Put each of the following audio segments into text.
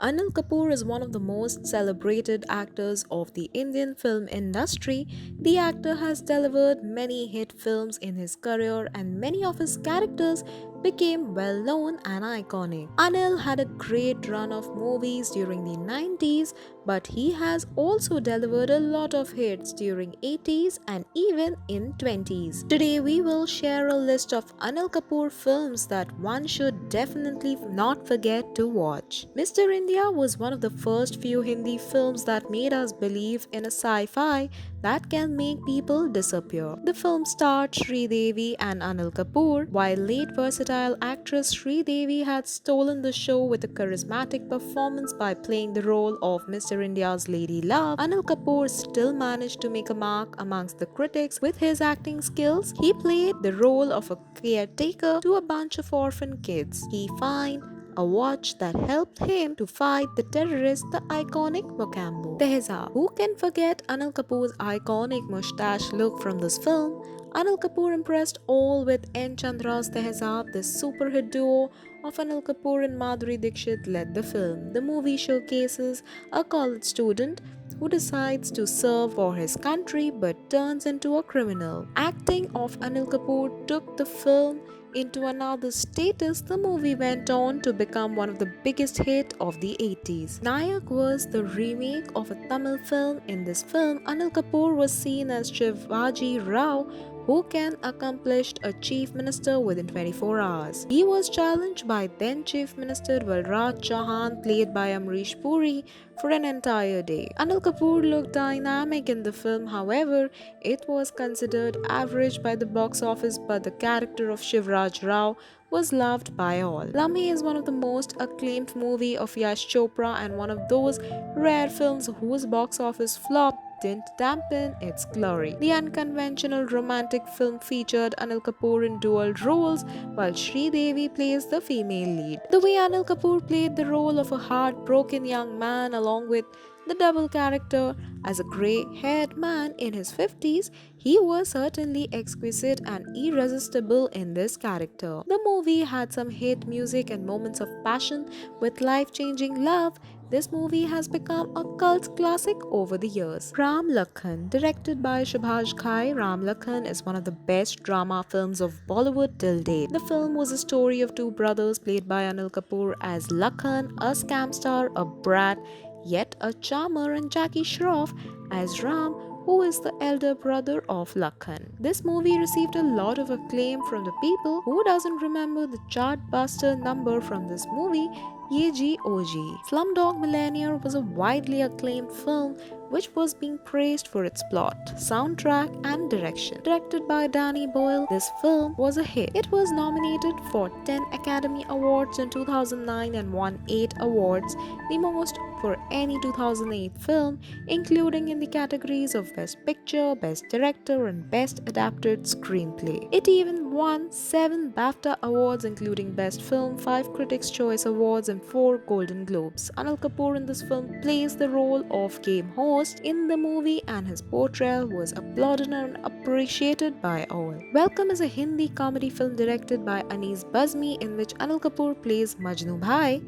Anil Kapoor is one of the most celebrated actors of the Indian film industry. The actor has delivered many hit films in his career, and many of his characters became well known and iconic. Anil had a great run of movies during the 90s, but he has also delivered a lot of hits during 80s and even in 20s. Today we will share a list of Anil Kapoor films that one should definitely not forget to watch. Mr. India was one of the first few Hindi films that made us believe in a sci-fi that can make people disappear. The film starred Sridevi and Anil Kapoor. While late versatile actress Sridevi had stolen the show with a charismatic performance by playing the role of Mr. India's lady love, Anil Kapoor still managed to make a mark amongst the critics with his acting skills. He played the role of a caretaker to a bunch of orphan kids. He found a watch that helped him to fight the terrorist, the iconic Mogambo. Tezaab. Who can forget Anil Kapoor's iconic mustache look from this film? Anil Kapoor impressed all with N. Chandra's Tezaab. The super hit duo of Anil Kapoor and Madhuri Dixit led the film. The movie showcases a college student who decides to serve for his country but turns into a criminal. Acting of Anil Kapoor took the film into another status. The movie went on to become one of the biggest hits of the 80s. Nayak was the remake of a Tamil film. In this film, Anil Kapoor was seen as Shivaji Rao, who can accomplish a chief minister within 24 hours. He was challenged by then Chief Minister Valraj Chauhan, played by Amrish Puri, for an entire day. Anil Kapoor looked dynamic in the film, however, it was considered average by the box office, but the character of Shivraj Rao was loved by all. Lamhe is one of the most acclaimed movie of Yash Chopra and one of those rare films whose box office flop didn't dampen its glory. The unconventional romantic film featured Anil Kapoor in dual roles while Sridevi plays the female lead. The way Anil Kapoor played the role of a heartbroken young man along with the double character as a grey-haired man in his 50s, he was certainly exquisite and irresistible in this character. The movie had some hit music and moments of passion with life-changing love. This movie has become a cult classic over the years. Ram Lakhan, directed by Subhash Ghai, Ram Lakhan is one of the best drama films of Bollywood till date. The film was a story of two brothers played by Anil Kapoor as Lakhan, a scam star, a brat, yet a charmer, and Jackie Shroff as Ram, who is the elder brother of Lakhan. This movie received a lot of acclaim from the people. Who doesn't remember the chartbuster number from this movie, Ye Ji O.G. Slumdog Millionaire was a widely acclaimed film which was being praised for its plot, soundtrack, and direction. Directed by Danny Boyle, this film was a hit. It was nominated for 10 Academy Awards in 2009 and won 8 awards, the most for any 2008 film, including in the categories of Best Picture, Best Director, and Best Adapted Screenplay. It even won 7 BAFTA awards, including Best Film, 5 Critics' Choice Awards, and 4 Golden Globes. Anil Kapoor in this film plays the role of game host in the movie, and his portrayal was applauded and appreciated by all. Welcome is a Hindi comedy film directed by Anees Bazmi in which Anil Kapoor plays Majnu Bhai.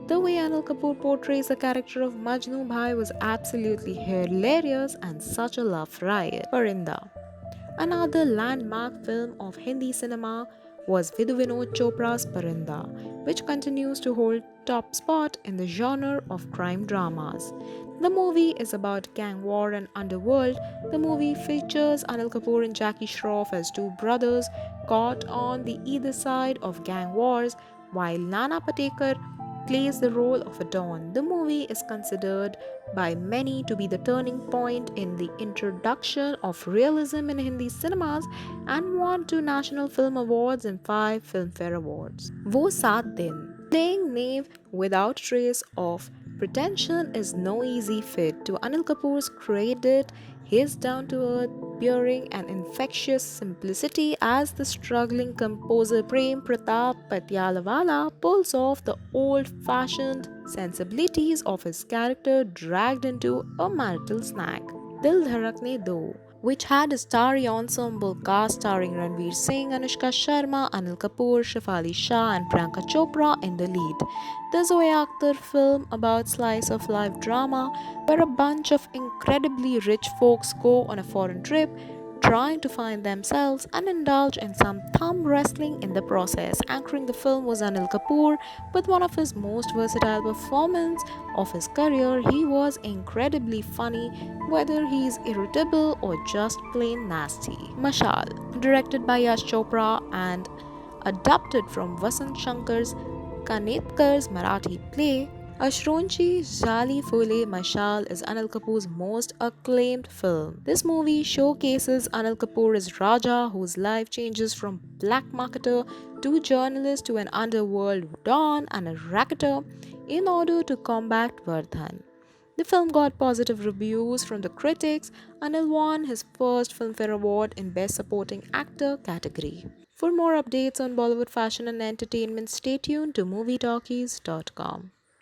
The way Anil Kapoor portrays the character of Majnu Bhai was absolutely hilarious and such a laugh riot. Parinda. Another landmark film of Hindi cinema was Vidhu Vinod Chopra's Parinda, which continues to hold top spot in the genre of crime dramas. The movie is about gang war and underworld. The movie features Anil Kapoor and Jackie Shroff as two brothers caught on the either side of gang wars, while Nana Patekar plays the role of a don. The movie is considered by many to be the turning point in the introduction of realism in Hindi cinemas and won 2 National Film Awards and 5 Filmfare Awards. Wo Saat Din. Playing Knave without trace of pretension is no easy feat. To Anil Kapoor's credit, his down-to-earth, bearing, and infectious simplicity as the struggling composer Prem Pratap Patialawala pulls off the old-fashioned sensibilities of his character dragged into a marital snack. Dil Dharakne Do which had a starry ensemble cast starring Ranveer Singh, Anushka Sharma, Anil Kapoor, Shefali Shah, and Priyanka Chopra in the lead. The Zoe Akhtar film about slice of life drama where a bunch of incredibly rich folks go on a foreign trip trying to find themselves and indulge in some thumb wrestling in the process. Anchoring the film was Anil Kapoor with one of his most versatile performances of his career. He was incredibly funny, whether he's irritable or just plain nasty. Mashal, directed by Yash Chopra and adapted from Vasant Shankar's Kanetkar's Marathi play, Ashronchi Jali Phule Mashal is Anil Kapoor's most acclaimed film. This movie showcases Anil Kapoor as Raja, whose life changes from black marketer to journalist to an underworld don and a racketer in order to combat Vardhan. The film got positive reviews from the critics. Anil won his first Filmfare Award in Best Supporting Actor category. For more updates on Bollywood fashion and entertainment, stay tuned to MovieTalkies.com.